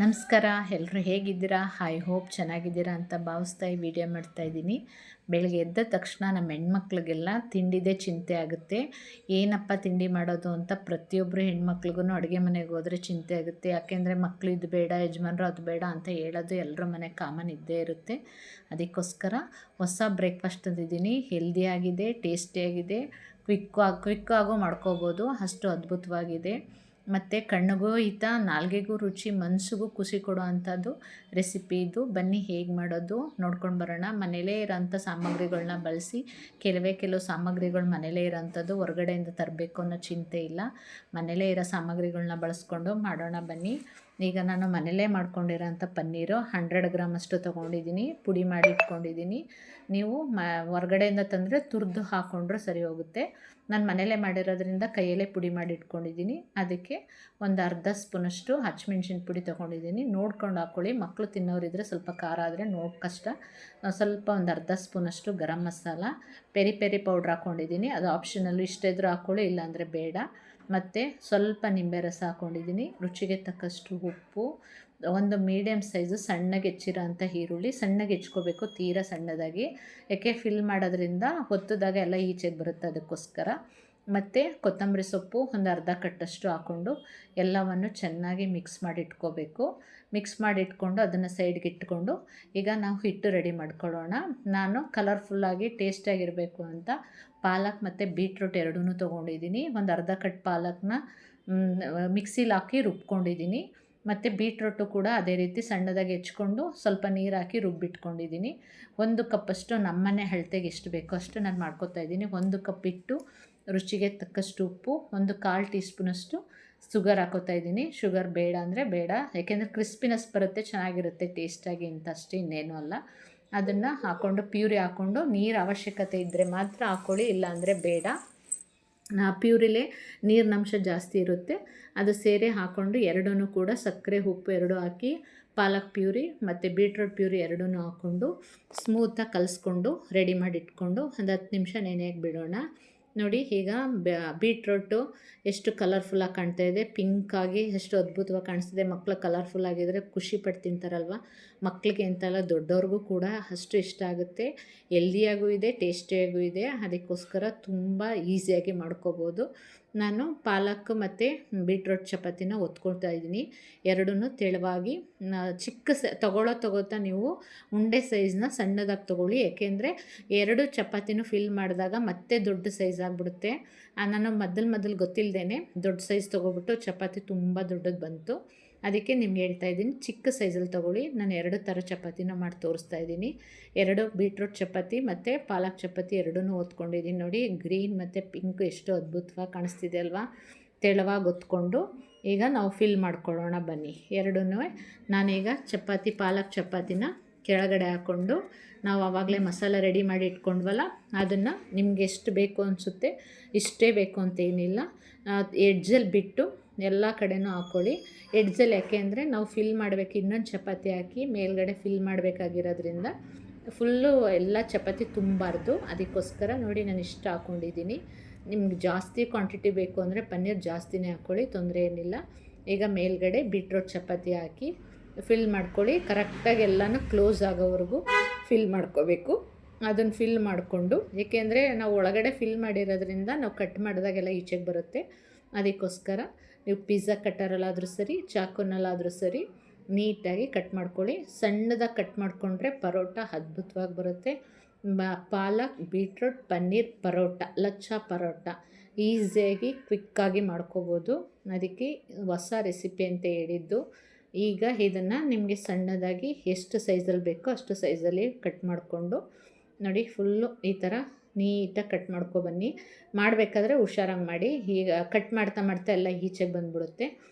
ನಮಸ್ಕಾರ. ಎಲ್ಲರೂ ಹೇಗಿದ್ದೀರಾ? ಐ ಹೋಪ್ ಚೆನ್ನಾಗಿದ್ದೀರಾ ಅಂತ ಭಾವಿಸ್ತಾ ಈ ವಿಡಿಯೋ ಮಾಡ್ತಾಯಿದ್ದೀನಿ. ಬೆಳಗ್ಗೆ ಎದ್ದ ತಕ್ಷಣ ನಮ್ಮ ಹೆಣ್ಮಕ್ಳಿಗೆಲ್ಲ ತಿಂಡಿದೇ ಚಿಂತೆ ಆಗುತ್ತೆ. ಏನಪ್ಪ ತಿಂಡಿ ಮಾಡೋದು ಅಂತ ಪ್ರತಿಯೊಬ್ಬರು ಹೆಣ್ಮಕ್ಳಿಗೂ ಅಡುಗೆ ಮನೆಗೆ ಹೋದರೆ ಚಿಂತೆ ಆಗುತ್ತೆ. ಯಾಕೆಂದರೆ ಮಕ್ಕಳು ಇದು ಬೇಡ, ಯಜಮಾನರು ಅದು ಬೇಡ ಅಂತ ಹೇಳೋದು ಎಲ್ಲರ ಮನೆ ಕಾಮನ್ ಇದ್ದೇ ಇರುತ್ತೆ. ಅದಕ್ಕೋಸ್ಕರ ಹೊಸ ಬ್ರೇಕ್ಫಾಸ್ಟ್ ತಂದಿದ್ದೀನಿ. ಹೆಲ್ದಿಯಾಗಿದೆ, ಟೇಸ್ಟಿಯಾಗಿದೆ, ಕ್ವಿಕ್ಕಾಗೂ ಮಾಡ್ಕೋಬೋದು, ಅಷ್ಟು ಅದ್ಭುತವಾಗಿದೆ. ಮತ್ತು ಕಣ್ಣಿಗೂ ಹಿತ, ನಾಲಿಗೆಗೂ ರುಚಿ, ಮನಸ್ಸಿಗೂ ಖುಷಿ ಕೊಡೋ ಅಂಥದ್ದು ರೆಸಿಪಿ ಇದು. ಬನ್ನಿ ಹೇಗೆ ಮಾಡೋದು ನೋಡ್ಕೊಂಡು ಬರೋಣ. ಮನೇಲೇ ಇರೋಂಥ ಸಾಮಗ್ರಿಗಳನ್ನ ಬಳಸಿ, ಕೆಲವು ಸಾಮಗ್ರಿಗಳು ಮನೇಲೇ ಇರೋಂಥದ್ದು, ಹೊರಗಡೆಯಿಂದ ತರಬೇಕು ಅನ್ನೋ ಚಿಂತೆ ಇಲ್ಲ. ಮನೇಲೇ ಇರೋ ಸಾಮಗ್ರಿಗಳನ್ನ ಬಳಸ್ಕೊಂಡು ಮಾಡೋಣ ಬನ್ನಿ. ಈಗ ನಾನು ಮನೇಲೇ ಮಾಡ್ಕೊಂಡಿರೋಂಥ ಪನ್ನೀರು 100 ಗ್ರಾಮ್ ಅಷ್ಟು ತೊಗೊಂಡಿದ್ದೀನಿ, ಪುಡಿ ಮಾಡಿ ಇಟ್ಕೊಂಡಿದ್ದೀನಿ. ನೀವು ಹೊರಗಡೆಯಿಂದ ತಂದರೆ ತುರಿದು ಹಾಕ್ಕೊಂಡ್ರೆ ಸರಿ ಹೋಗುತ್ತೆ. ನಾನು ಮನೇಲೇ ಮಾಡಿರೋದ್ರಿಂದ ಕೈಯಲ್ಲೇ ಪುಡಿ ಮಾಡಿ ಇಟ್ಕೊಂಡಿದ್ದೀನಿ. ಅದಕ್ಕೆ ಒಂದು ಅರ್ಧ ಸ್ಪೂನಷ್ಟು ಹಸಿಮೆಣ್ಸಿನ ಪುಡಿ ತೊಗೊಂಡಿದ್ದೀನಿ. ನೋಡ್ಕೊಂಡು ಹಾಕ್ಕೊಳ್ಳಿ, ಮಕ್ಕಳು ತಿನ್ನೋರಿದ್ದರೆ ಸ್ವಲ್ಪ ಖಾರ ಆದರೆ ಕಷ್ಟ. ಸ್ವಲ್ಪ ಒಂದು ಅರ್ಧ ಸ್ಪೂನಷ್ಟು garam masala, peri peri powder ಹಾಕ್ಕೊಂಡಿದ್ದೀನಿ. ಅದು ಆಪ್ಷನಲ್ಲು, ಇಷ್ಟ ಇದ್ದರೂ ಹಾಕ್ಕೊಳ್ಳಿ, ಇಲ್ಲಾಂದರೆ ಬೇಡ. ಮತ್ತು ಸ್ವಲ್ಪ ನಿಂಬೆ ರಸ ಹಾಕ್ಕೊಂಡಿದ್ದೀನಿ. ರುಚಿಗೆ ತಕ್ಕಷ್ಟು ಉಪ್ಪು, ಒಂದು ಮೀಡಿಯಮ್ ಸೈಜು ಸಣ್ಣಗೆ ಹೆಚ್ಚಿರೋ ಅಂಥ ಈರುಳ್ಳಿ, ಸಣ್ಣಗೆ ಹೆಚ್ಕೋಬೇಕು, ತೀರಾ ಸಣ್ಣದಾಗಿ. ಯಾಕೆ ಫಿಲ್ ಮಾಡೋದ್ರಿಂದ ಹೊತ್ತದಾಗ ಎಲ್ಲ ಈಚೆಗೆ ಬರುತ್ತೆ, ಅದಕ್ಕೋಸ್ಕರ. ಮತ್ತು ಕೊತ್ತಂಬರಿ ಸೊಪ್ಪು ಒಂದು ಅರ್ಧ ಕಟ್ಟಷ್ಟು ಹಾಕ್ಕೊಂಡು ಎಲ್ಲವನ್ನು ಚೆನ್ನಾಗಿ ಮಿಕ್ಸ್ ಮಾಡಿ ಇಟ್ಕೋಬೇಕು. ಮಿಕ್ಸ್ ಮಾಡಿ ಇಟ್ಕೊಂಡು ಅದನ್ನು ಸೈಡ್ಗೆ ಇಟ್ಕೊಂಡು ಈಗ ನಾವು ಹಿಟ್ಟು ರೆಡಿ ಮಾಡ್ಕೊಳ್ಳೋಣ. ನಾನು ಕಲರ್ಫುಲ್ಲಾಗಿ ಟೇಸ್ಟಿಯಾಗಿರಬೇಕು ಅಂತ ಪಾಲಕ್ ಮತ್ತು ಬೀಟ್ರೂಟ್ ಎರಡೂ ತೊಗೊಂಡಿದ್ದೀನಿ. ಒಂದು ಅರ್ಧ ಕಟ್ ಪಾಲಕ್ನ ಮಿಕ್ಸಿಲಿ ಹಾಕಿ ರುಬ್ಕೊಂಡಿದ್ದೀನಿ. ಮತ್ತು ಬೀಟ್ರೂಟು ಕೂಡ ಅದೇ ರೀತಿ ಸಣ್ಣದಾಗಿ ಹೆಚ್ಕೊಂಡು ಸ್ವಲ್ಪ ನೀರು ಹಾಕಿ ರುಬ್ಬಿಟ್ಕೊಂಡಿದ್ದೀನಿ. 1 ಕಪ್ಪಷ್ಟು ನಮ್ಮನೆ ಅಳತೆಗೆ ಎಷ್ಟು ಬೇಕೋ ಅಷ್ಟು ನಾನು ಮಾಡ್ಕೊತಾ ಇದ್ದೀನಿ. 1 ಕಪ್ ಹಿಟ್ಟು, ರುಚಿಗೆ ತಕ್ಕಷ್ಟು ಉಪ್ಪು, 1/4 ಟೀ ಸ್ಪೂನಷ್ಟು ಶುಗರ್ ಹಾಕೋತಾ ಇದ್ದೀನಿ. ಶುಗರ್ ಬೇಡ ಅಂದರೆ ಬೇಡ, ಯಾಕೆಂದರೆ ಕ್ರಿಸ್ಪಿನೆಸ್ ಬರುತ್ತೆ, ಚೆನ್ನಾಗಿರುತ್ತೆ ಟೇಸ್ಟಾಗಿ ಅಂತ ಅಷ್ಟೇ, ಇನ್ನೇನು ಅಲ್ಲ. ಅದನ್ನು ಹಾಕ್ಕೊಂಡು ಪ್ಯೂರಿ ಹಾಕ್ಕೊಂಡು ನೀರು ಅವಶ್ಯಕತೆ ಇದ್ದರೆ ಮಾತ್ರ ಹಾಕ್ಕೊಳ್ಳಿ, ಇಲ್ಲಾಂದರೆ ಬೇಡ. ಪ್ಯೂರಿಲೇ ನೀರಿನಂಶ ಜಾಸ್ತಿ ಇರುತ್ತೆ, ಅದು ಸೇರಿ ಹಾಕ್ಕೊಂಡು ಎರಡೂ ಕೂಡ ಸಕ್ಕರೆ ಉಪ್ಪು ಎರಡೂ ಹಾಕಿ ಪಾಲಕ್ ಪ್ಯೂರಿ ಮತ್ತು ಬೀಟ್ರೂಟ್ ಪ್ಯೂರಿ ಎರಡೂ ಹಾಕ್ಕೊಂಡು ಸ್ಮೂತಾಗಿ ಕಲಿಸ್ಕೊಂಡು ರೆಡಿ ಮಾಡಿ ಇಟ್ಕೊಂಡು ಒಂದು 10 ನಿಮಿಷ ನೆನೆಯಕ್ಕೆ ಬಿಡೋಣ. ನೋಡಿ, ಈಗ ಬೀಟ್ರೂಟು ಎಷ್ಟು ಕಲರ್ಫುಲ್ಲಾಗಿ ಕಾಣ್ತಾಯಿದೆ, ಪಿಂಕಾಗಿ ಎಷ್ಟು ಅದ್ಭುತವಾಗಿ ಕಾಣಿಸ್ತಿದೆ. ಮಕ್ಕಳು ಕಲರ್ಫುಲ್ಲಾಗಿದ್ದರೆ ಖುಷಿ ಪಟ್ಟು ತಿಂತಾರಲ್ವ. ಮಕ್ಕಳಿಗೆ ಅಂತಲ್ಲ, ದೊಡ್ಡವ್ರಿಗೂ ಕೂಡ ಅಷ್ಟು ಇಷ್ಟ ಆಗುತ್ತೆ. ಹೆಲ್ದಿಯಾಗೂ ಇದೆ, ಟೇಸ್ಟಿಯಾಗೂ ಇದೆ. ಅದಕ್ಕೋಸ್ಕರ ತುಂಬ ಈಸಿಯಾಗಿ ಮಾಡ್ಕೋಬೋದು. ನಾನು ಪಾಲಕ್ ಮತ್ತು ಬೀಟ್ರೂಟ್ ಚಪಾತಿನ ಒತ್ಕೊಳ್ತಾ ಇದ್ದೀನಿ. ಎರಡೂ ತೆಳುವಾಗಿ ಚಿಕ್ಕ ತೊಗೋತಾ ನೀವು ಉಂಡೆ ಸೈಜ್ನ ಸಣ್ಣದಾಗಿ ತೊಗೊಳ್ಳಿ. ಏಕೆಂದರೆ 2 ಚಪಾತಿನೂ ಫಿಲ್ ಮಾಡಿದಾಗ ಮತ್ತೆ ದೊಡ್ಡ ಸೈಜ್ ಆಗಿಬಿಡುತ್ತೆ. ನಾನು ಮೊದಲು ಗೊತ್ತಿಲ್ಲದೇ ದೊಡ್ಡ ಸೈಜ್ ತೊಗೊಬಿಟ್ಟು ಚಪಾತಿ ತುಂಬ ದೊಡ್ಡದು ಬಂತು. ಅದಕ್ಕೆ ನಿಮ್ಗೆ ಹೇಳ್ತಾ ಇದ್ದೀನಿ, ಚಿಕ್ಕ ಸೈಜಲ್ಲಿ ತೊಗೊಳ್ಳಿ. ನಾನು 2 ಥರ ಚಪಾತಿನ ಮಾಡಿ ತೋರಿಸ್ತಾ ಇದ್ದೀನಿ. 2 ಬೀಟ್ರೂಟ್ ಚಪಾತಿ ಮತ್ತು ಪಾಲಕ್ ಚಪಾತಿ ಎರಡೂ ಒತ್ಕೊಂಡಿದ್ದೀನಿ. ನೋಡಿ, ಗ್ರೀನ್ ಮತ್ತು ಪಿಂಕ್ ಎಷ್ಟು ಅದ್ಭುತವಾಗಿ ಕಾಣಿಸ್ತಿದೆ ಅಲ್ವಾ. ತೆಳುವಾಗಿ ಒತ್ಕೊಂಡು ಈಗ ನಾವು ಫಿಲ್ ಮಾಡ್ಕೊಳ್ಳೋಣ ಬನ್ನಿ. ಎರಡೂ ನಾನೀಗ ಪಾಲಕ್ ಚಪಾತಿನ ಕೆಳಗಡೆ ಹಾಕ್ಕೊಂಡು, ನಾವು ಆವಾಗಲೇ ಮಸಾಲೆ ರೆಡಿ ಮಾಡಿ ಇಟ್ಕೊಂಡ್ವಲ್ಲ, ಅದನ್ನು ನಿಮ್ಗೆ ಎಷ್ಟು ಬೇಕು ಅನಿಸುತ್ತೆ, ಇಷ್ಟೇ ಬೇಕು ಅಂತ ಏನಿಲ್ಲ, ಎಡ್ಜಲ್ಲಿ ಬಿಟ್ಟು ಎಲ್ಲ ಕಡೆನೂ ಹಾಕ್ಕೊಳ್ಳಿ. ಎಡ್ಜಲ್ಲಿ ಯಾಕೆ ಅಂದರೆ ನಾವು ಫಿಲ್ ಮಾಡಬೇಕು, ಇನ್ನೊಂದು ಚಪಾತಿ ಹಾಕಿ ಮೇಲ್ಗಡೆ ಫಿಲ್ ಮಾಡಬೇಕಾಗಿರೋದ್ರಿಂದ ಫುಲ್ಲು ಎಲ್ಲ ಚಪಾತಿ ತುಂಬಾರ್ದು. ಅದಕ್ಕೋಸ್ಕರ ನೋಡಿ, ನಾನು ಇಷ್ಟು ಹಾಕ್ಕೊಂಡಿದ್ದೀನಿ. ನಿಮ್ಗೆ ಜಾಸ್ತಿ ಕ್ವಾಂಟಿಟಿ ಬೇಕು ಅಂದರೆ ಪನ್ನೀರ್ ಜಾಸ್ತಿನೇ ಹಾಕ್ಕೊಳ್ಳಿ, ತೊಂದರೆ ಏನಿಲ್ಲ. ಈಗ ಮೇಲ್ಗಡೆ ಬೀಟ್ರೂಟ್ ಚಪಾತಿ ಹಾಕಿ ಫಿಲ್ ಮಾಡ್ಕೊಳ್ಳಿ. ಕರೆಕ್ಟಾಗಿ ಎಲ್ಲನೂ ಕ್ಲೋಸ್ ಆಗೋವರೆಗೂ ಫಿಲ್ ಮಾಡ್ಕೋಬೇಕು. ಅದನ್ನು ಫಿಲ್ ಮಾಡಿಕೊಂಡು, ಏಕೆಂದರೆ ನಾವು ಒಳಗಡೆ ಫಿಲ್ ಮಾಡಿರೋದ್ರಿಂದ ನಾವು ಕಟ್ ಮಾಡಿದಾಗೆಲ್ಲ ಈಚೆಗೆ ಬರುತ್ತೆ. ಅದಕ್ಕೋಸ್ಕರ ನೀವು ಪಿಜ್ಜಾ ಕಟ್ಟರಲ್ಲಾದರೂ ಸರಿ, ಚಾಕುನಲ್ಲಾದರೂ ಸರಿ ನೀಟಾಗಿ ಕಟ್ ಮಾಡ್ಕೊಳ್ಳಿ. ಸಣ್ಣದಾಗಿ ಕಟ್ ಮಾಡಿಕೊಂಡ್ರೆ ಪರೋಟ ಅದ್ಭುತವಾಗಿ ಬರುತ್ತೆ. ಪಾಲಕ್ ಬೀಟ್ರೂಟ್ ಪನ್ನೀರ್ ಪರೋಟ, ಲಚ್ಚಾ ಪರೋಟ ಈಸಿಯಾಗಿ ಕ್ವಿಕ್ಕಾಗಿ ಮಾಡ್ಕೋಬೋದು. ಅದಕ್ಕೆ ಹೊಸ ರೆಸಿಪಿ ಅಂತ ಹೇಳಿದ್ದು. ಈಗ ಇದನ್ನು ನಿಮಗೆ ಸಣ್ಣದಾಗಿ ಎಷ್ಟು ಸೈಜಲ್ಲಿ ಬೇಕೋ ಅಷ್ಟು ಸೈಜಲ್ಲಿ ಕಟ್ ಮಾಡಿಕೊಂಡು ನೋಡಿ, ಫುಲ್ಲು ಈ ಥರ ನೀಟಾಗಿ ಕಟ್ ಮಾಡ್ಕೊಬನ್ನಿ. ಮಾಡಬೇಕಾದ್ರೆ ಹುಷಾರಾಗಿ ಮಾಡಿ. ಈಗ ಕಟ್ ಮಾಡ್ತಾ ಎಲ್ಲ ಈಚೆಗೆ ಬಂದುಬಿಡುತ್ತೆ.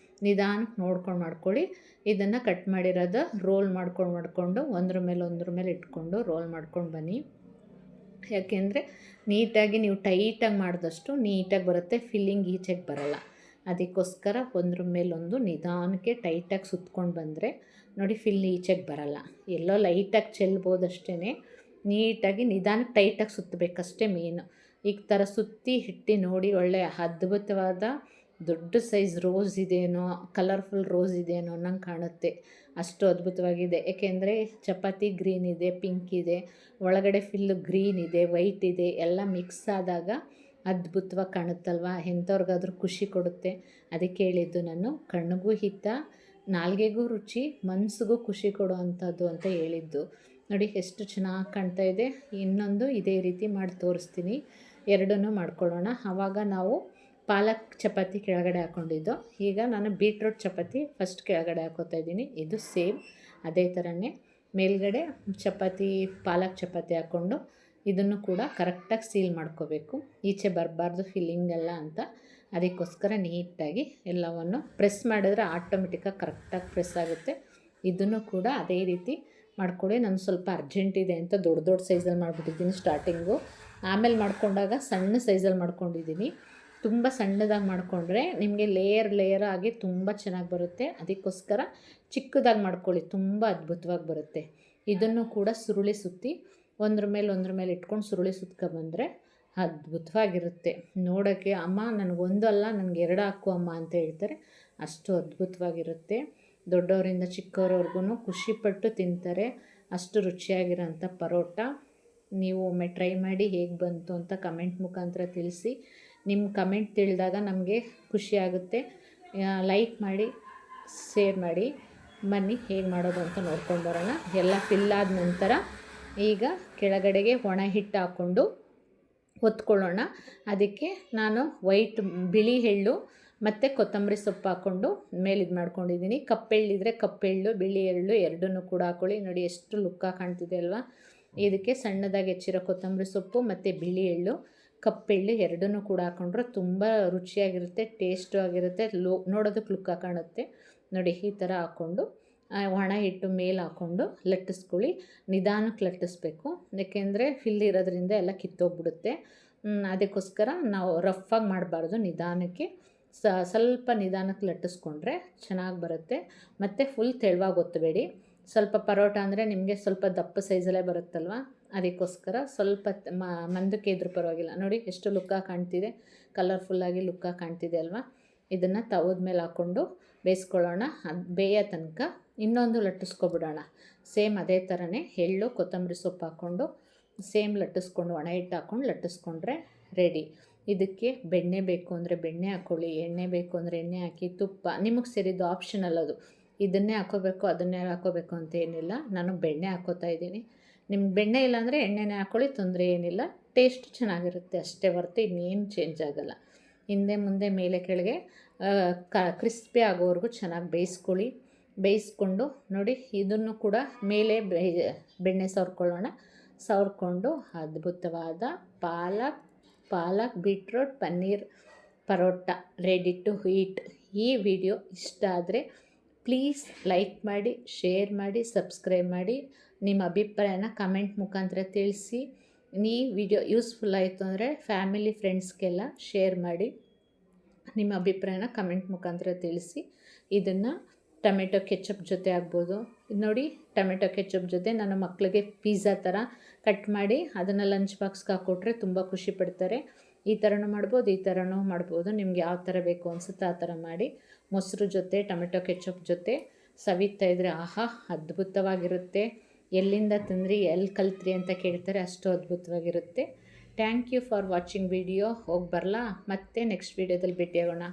ನಿಧಾನಕ್ಕೆ ನೋಡ್ಕೊಂಡು ಮಾಡ್ಕೊಳ್ಳಿ. ಇದನ್ನು ಕಟ್ ಮಾಡಿರೋದು ರೋಲ್ ಮಾಡ್ಕೊಂಡು ಒಂದ್ರ ಮೇಲೆ ಇಟ್ಕೊಂಡು ರೋಲ್ ಮಾಡ್ಕೊಂಡು ಬನ್ನಿ. ಯಾಕೆಂದರೆ ನೀಟಾಗಿ ನೀವು ಟೈಟಾಗಿ ಮಾಡಿದಷ್ಟು ನೀಟಾಗಿ ಬರುತ್ತೆ, ಫಿಲ್ಲಿಂಗ್ ಈಚೆಗೆ ಬರೋಲ್ಲ. ಅದಕ್ಕೋಸ್ಕರ ಒಂದ್ರ ಮೇಲೊಂದು ನಿಧಾನಕ್ಕೆ ಟೈಟಾಗಿ ಸುತ್ಕೊಂಡು ಬಂದರೆ ನೋಡಿ, ಫಿಲ್ ಈಚೆಗೆ ಬರೋಲ್ಲ. ಎಲ್ಲೋ ಲೈಟಾಗಿ ಚೆಲ್ಬೋದು ಅಷ್ಟೇ. ನೀಟಾಗಿ ನಿಧಾನಕ್ಕೆ ಟೈಟಾಗಿ ಸುತ್ತಬೇಕಷ್ಟೇ ಮೇನು. ಈ ಥರ ಸುತ್ತಿ ಹಿಟ್ಟು ನೋಡಿ, ಒಳ್ಳೆಯ ಅದ್ಭುತವಾದ ದೊಡ್ಡ ಸೈಜ್ ರೋಸ್ ಇದೇನೋ, ಕಲರ್ಫುಲ್ ರೋಸ್ ಇದೇನೋ ಅನ್ನಂಗೆ ಕಾಣುತ್ತೆ. ಅಷ್ಟು ಅದ್ಭುತವಾಗಿದೆ. ಏಕೆಂದರೆ ಚಪಾತಿ ಗ್ರೀನ್ ಇದೆ, ಪಿಂಕ್ ಇದೆ, ಒಳಗಡೆ ಫಿಲ್ಲು ಗ್ರೀನ್ ಇದೆ, ವೈಟ್ ಇದೆ, ಎಲ್ಲ ಮಿಕ್ಸ್ ಆದಾಗ ಅದ್ಭುತವಾಗಿ ಕಾಣುತ್ತಲ್ವ. ಎಂಥವ್ರಿಗಾದ್ರೂ ಖುಷಿ ಕೊಡುತ್ತೆ. ಅದಕ್ಕೆ ಹೇಳಿದ್ದು ನಾನು, ಕಣ್ಣಿಗೂ ಹಿತ, ನಾಲ್ಗೆಗೂ ರುಚಿ, ಮನಸ್ಸಿಗೂ ಖುಷಿ ಕೊಡೋ ಅಂಥದ್ದು ಅಂತ ಹೇಳಿದ್ದು. ನೋಡಿ ಎಷ್ಟು ಚೆನ್ನಾಗಿ ಕಾಣ್ತಾ ಇದೆ. ಇನ್ನೊಂದು ಇದೇ ರೀತಿ ಮಾಡಿ ತೋರಿಸ್ತೀನಿ. ಎರಡನ್ನೂ ಮಾಡ್ಕೊಳ್ಳೋಣ. ಆವಾಗ ನಾವು ಪಾಲಕ್ ಚಪಾತಿ ಕೆಳಗಡೆ ಹಾಕ್ಕೊಂಡಿದ್ದು, ಈಗ ನಾನು ಬೀಟ್ರೋಟ್ ಚಪಾತಿ ಫಸ್ಟ್ ಕೆಳಗಡೆ ಹಾಕೋತಾ ಇದ್ದೀನಿ. ಇದು ಸೇಮ್ ಅದೇ ಥರನೇ ಮೇಲ್ಗಡೆ ಚಪಾತಿ, ಪಾಲಕ್ ಚಪಾತಿ ಹಾಕ್ಕೊಂಡು ಇದನ್ನು ಕೂಡ ಕರೆಕ್ಟಾಗಿ ಸೀಲ್ ಮಾಡ್ಕೋಬೇಕು. ಈಚೆ ಬರಬಾರ್ದು ಫಿಲ್ಲಿಂಗ್ ಎಲ್ಲ ಅಂತ. ಅದಕ್ಕೋಸ್ಕರ ನೀಟಾಗಿ ಎಲ್ಲವನ್ನು ಪ್ರೆಸ್ ಮಾಡಿದ್ರೆ ಆಟೋಮೆಟಿಕ್ಕಾಗಿ ಕರೆಕ್ಟಾಗಿ ಪ್ರೆಸ್ ಆಗುತ್ತೆ. ಇದನ್ನು ಕೂಡ ಅದೇ ರೀತಿ ಮಾಡ್ಕೊಳ್ಳಿ. ನಾನು ಸ್ವಲ್ಪ ಅರ್ಜೆಂಟ್ ಇದೆ ಅಂತ ದೊಡ್ಡ ಸೈಜಲ್ಲಿ ಮಾಡಿಬಿಟ್ಟಿದ್ದೀನಿ ಸ್ಟಾರ್ಟಿಂಗು. ಆಮೇಲೆ ಮಾಡ್ಕೊಂಡಾಗ ಸಣ್ಣ ಸೈಜಲ್ಲಿ ಮಾಡ್ಕೊಂಡಿದ್ದೀನಿ. ತುಂಬ ಸಣ್ಣದಾಗಿ ಮಾಡಿಕೊಂಡ್ರೆ ನಿಮಗೆ ಲೇಯರ್ ಆಗಿ ತುಂಬ ಚೆನ್ನಾಗಿ ಬರುತ್ತೆ. ಅದಕ್ಕೋಸ್ಕರ ಚಿಕ್ಕದಾಗಿ ಮಾಡ್ಕೊಳ್ಳಿ, ತುಂಬ ಅದ್ಭುತವಾಗಿ ಬರುತ್ತೆ. ಇದನ್ನು ಕೂಡ ಸುರುಳಿ ಸುತ್ತಿ ಒಂದ್ರ ಮೇಲೆ ಇಟ್ಕೊಂಡು ಸುರುಳಿ ಸುತ್ಕೊಬಂದರೆ ಅದ್ಭುತವಾಗಿರುತ್ತೆ ನೋಡೋಕ್ಕೆ. ಅಮ್ಮ ನನಗೊಂದು ಅಲ್ಲ, ನನಗೆ 2 ಹಾಕು ಅಮ್ಮ ಅಂತ ಹೇಳ್ತಾರೆ. ಅಷ್ಟು ಅದ್ಭುತವಾಗಿರುತ್ತೆ. ದೊಡ್ಡವರಿಂದ ಚಿಕ್ಕವರವರೆಗೂ ಖುಷಿಪಟ್ಟು ತಿಂತಾರೆ. ಅಷ್ಟು ರುಚಿಯಾಗಿರೋಂಥ ಪರೋಟ. ನೀವು ಒಮ್ಮೆ ಟ್ರೈ ಮಾಡಿ ಹೇಗೆ ಬಂತು ಅಂತ ಕಮೆಂಟ್ ಮುಖಾಂತರ ತಿಳಿಸಿ. ನಿಮ್ಮ ಕಮೆಂಟ್ ತಿಳಿದಾಗ ನಮಗೆ ಖುಷಿಯಾಗುತ್ತೆ. ಲೈಕ್ ಮಾಡಿ, ಶೇರ್ ಮಾಡಿ. ಬನ್ನಿ ಹೇಗೆ ಮಾಡೋದು ಅಂತ ನೋಡ್ಕೊಂಡು ಬರೋಣ. ಎಲ್ಲ ಫಿಲ್ ಆದ ನಂತರ ಈಗ ಕೆಳಗಡೆಗೆ ಒಣ ಹಿಟ್ಟು ಹಾಕ್ಕೊಂಡು ಒತ್ಕೊಳ್ಳೋಣ. ಅದಕ್ಕೆ ನಾನು ಬಿಳಿ ಎಳ್ಳು ಮತ್ತು ಕೊತ್ತಂಬರಿ ಸೊಪ್ಪು ಹಾಕ್ಕೊಂಡು ಮೇಲೆ ಇದು ಮಾಡ್ಕೊಂಡಿದ್ದೀನಿ. ಕಪ್ಪೆಳ್ಳಿದ್ರೆ ಕಪ್ಪೆಳ್ಳು, ಬಿಳಿ ಎಳ್ಳು ಎರಡನ್ನೂ ಕೂಡ ಹಾಕ್ಕೊಳ್ಳಿ. ನೋಡಿ ಎಷ್ಟು ಲುಕ್ಕಾಗಿ ಕಾಣ್ತಿದೆ ಅಲ್ವಾ. ಇದಕ್ಕೆ ಸಣ್ಣದಾಗಿ ಹೆಚ್ಚಿರೋ ಕೊತ್ತಂಬರಿ ಸೊಪ್ಪು ಮತ್ತು ಬಿಳಿ ಎಳ್ಳು, ಕಪ್ಪೆಳ್ಳು ಎರಡನ್ನೂ ಕೂಡ ಹಾಕ್ಕೊಂಡ್ರೆ ತುಂಬ ರುಚಿಯಾಗಿರುತ್ತೆ, ಟೇಸ್ಟು ಆಗಿರುತ್ತೆ, ನೋಡೋದಕ್ಕೆ ಲುಕ್ಕಾಗಿ ಕಾಣುತ್ತೆ. ನೋಡಿ ಈ ಥರ ಹಾಕ್ಕೊಂಡು ಒಣ ಹಿಟ್ಟು ಮೇಲೆ ಹಾಕ್ಕೊಂಡು ಲಟ್ಟಿಸ್ಕೊಳ್ಳಿ. ನಿಧಾನಕ್ಕೆ ಲಟ್ಟಿಸ್ಬೇಕು, ಏಕೆಂದರೆ ಫಿಲ್ ಇರೋದ್ರಿಂದ ಎಲ್ಲ ಕಿತ್ತೋಗ್ಬಿಡುತ್ತೆ. ಅದಕ್ಕೋಸ್ಕರ ನಾವು ರಫಾಗಿ ಮಾಡಬಾರ್ದು, ನಿಧಾನಕ್ಕೆ ಸ್ವಲ್ಪ ನಿಧಾನಕ್ಕೆ ಲಟ್ಟಿಸ್ಕೊಂಡ್ರೆ ಚೆನ್ನಾಗಿ ಬರುತ್ತೆ. ಮತ್ತು ಫುಲ್ ತೆಳುವಾಗಿ ಒತ್ತಬೇಡಿ. ಸ್ವಲ್ಪ ಪರೋಟ ಅಂದರೆ ನಿಮಗೆ ಸ್ವಲ್ಪ ದಪ್ಪ ಸೈಜಲ್ಲೇ ಬರುತ್ತಲ್ವ, ಅದಕ್ಕೋಸ್ಕರ ಸ್ವಲ್ಪ ಮಂದಕ್ಕೆ ಇದ್ರೂ ಪರವಾಗಿಲ್ಲ. ನೋಡಿ ಎಷ್ಟು ಲುಕ್ಕಾಗಿ ಕಾಣ್ತಿದೆ, ಕಲರ್ಫುಲ್ಲಾಗಿ ಲುಕ್ಕಾಗಿ ಕಾಣ್ತಿದೆ ಅಲ್ವಾ. ಇದನ್ನು ತವದ ಮೇಲೆ ಹಾಕ್ಕೊಂಡು ಬೇಯಿಸ್ಕೊಳ್ಳೋಣ. ಅದು ಬೇಯೋ ತನಕ ಇನ್ನೊಂದು ಲಟ್ಟಿಸ್ಕೊಬಿಡೋಣ. ಸೇಮ್ ಅದೇ ಥರನೇ ಎಳ್ಳು ಕೊತ್ತಂಬರಿ ಸೊಪ್ಪು ಹಾಕ್ಕೊಂಡು ಸೇಮ್ ಲಟ್ಟಿಸ್ಕೊಂಡು ಒಣ ಹಿಟ್ಟು ಹಾಕ್ಕೊಂಡು ಲಟ್ಟಿಸ್ಕೊಂಡ್ರೆ ರೆಡಿ. ಇದಕ್ಕೆ ಬೆಣ್ಣೆ ಬೇಕು ಅಂದರೆ ಬೆಣ್ಣೆ ಹಾಕ್ಕೊಳ್ಳಿ, ಎಣ್ಣೆ ಬೇಕು ಅಂದರೆ ಎಣ್ಣೆ ಹಾಕಿ, ತುಪ್ಪ ನಿಮಗೆ ಸೇರಿದ್ದು ಆಪ್ಷನಲ್ ಅದು. ಇದನ್ನೇ ಹಾಕ್ಕೋಬೇಕು ಅದನ್ನೇ ಹಾಕ್ಕೋಬೇಕು ಅಂತ ಏನಿಲ್ಲ. ನಾನು ಬೆಣ್ಣೆ ಹಾಕ್ಕೋತಾ ಇದ್ದೀನಿ. ನಿಮ್ಗೆ ಬೆಣ್ಣೆ ಇಲ್ಲಾಂದರೆ ಎಣ್ಣೆನೇ ಹಾಕ್ಕೊಳ್ಳಿ, ತೊಂದರೆ ಏನಿಲ್ಲ. ಟೇಸ್ಟ್ ಚೆನ್ನಾಗಿರುತ್ತೆ ಅಷ್ಟೇ ಹೊರತು ಇನ್ನೇನು ಚೇಂಜ್ ಆಗೋಲ್ಲ. ಹಿಂದೆ ಮುಂದೆ ಮೇಲೆ ಕೆಳಗೆ ಕ್ರಿಸ್ಪಿ ಆಗೋವರೆಗೂ ಚೆನ್ನಾಗಿ ಬೇಯಿಸ್ಕೊಂಡು ನೋಡಿ. ಇದನ್ನು ಕೂಡ ಮೇಲೆ ಬೆಣ್ಣೆ ಸವರ್ಕೊಂಡು ಅದ್ಭುತವಾದ palak beetroot paneer paratha ready to eat. ಈ ವಿಡಿಯೋ ಇಷ್ಟ ಆದರೆ ಪ್ಲೀಸ್ ಲೈಕ್ ಮಾಡಿ, ಶೇರ್ ಮಾಡಿ, ಸಬ್ಸ್ಕ್ರೈಬ್ ಮಾಡಿ. ನಿಮ್ಮ ಅಭಿಪ್ರಾಯನ ಕಮೆಂಟ್ ಮುಖಾಂತರ ತಿಳಿಸಿ. ಈ ವಿಡಿಯೋ ಯೂಸ್ಫುಲ್ ಆಯಿತು ಅಂದರೆ ಫ್ಯಾಮಿಲಿ ಫ್ರೆಂಡ್ಸ್ಗೆಲ್ಲ ಶೇರ್ ಮಾಡಿ. ನಿಮ್ಮ ಅಭಿಪ್ರಾಯನ ಕಮೆಂಟ್ ಮುಖಾಂತರ ತಿಳಿಸಿ. ಇದನ್ನು ಟೊಮೆಟೊ ಕೆಚಪ್ ಜೊತೆ ಆಗ್ಬೋದು. ನೋಡಿ, ಟೊಮೆಟೊ ಕೆಚಪ್ ಜೊತೆ ನನ್ನ ಮಕ್ಕಳಿಗೆ ಪಿಜ್ಜಾ ಥರ ಕಟ್ ಮಾಡಿ ಅದನ್ನು ಲಂಚ್ ಬಾಕ್ಸ್ಗೆ ಹಾಕ್ಕೊಟ್ರೆ ತುಂಬ ಖುಷಿ ಪಡ್ತಾರೆ. ಈ ಥರನೂ ಮಾಡ್ಬೋದು. ನಿಮ್ಗೆ ಯಾವ ಥರ ಬೇಕು ಅನಿಸುತ್ತೆ ಆ ಥರ ಮಾಡಿ. ಮೊಸರು ಜೊತೆ ಟೊಮೆಟೊ ಕೆಚಪ್ ಜೊತೆ ಸವಿತಾ ಇದ್ದರೆ ಆಹಾ ಅದ್ಭುತವಾಗಿರುತ್ತೆ. ಎಲ್ಲಿಂದ ತಂದ್ರಿ, ಎಲ್ಲಿ ಕಲ್ತ್ರಿ ಅಂತ ಕೇಳ್ತಾರೆ, ಅಷ್ಟು ಅದ್ಭುತವಾಗಿರುತ್ತೆ. Thank you for watching video. ಹೋಗಿ ಬರಲಾ, ಮತ್ತೆ ನೆಕ್ಸ್ಟ್ ವೀಡಿಯೋದಲ್ಲಿ ಭೇಟಿಯಾಗೋಣ.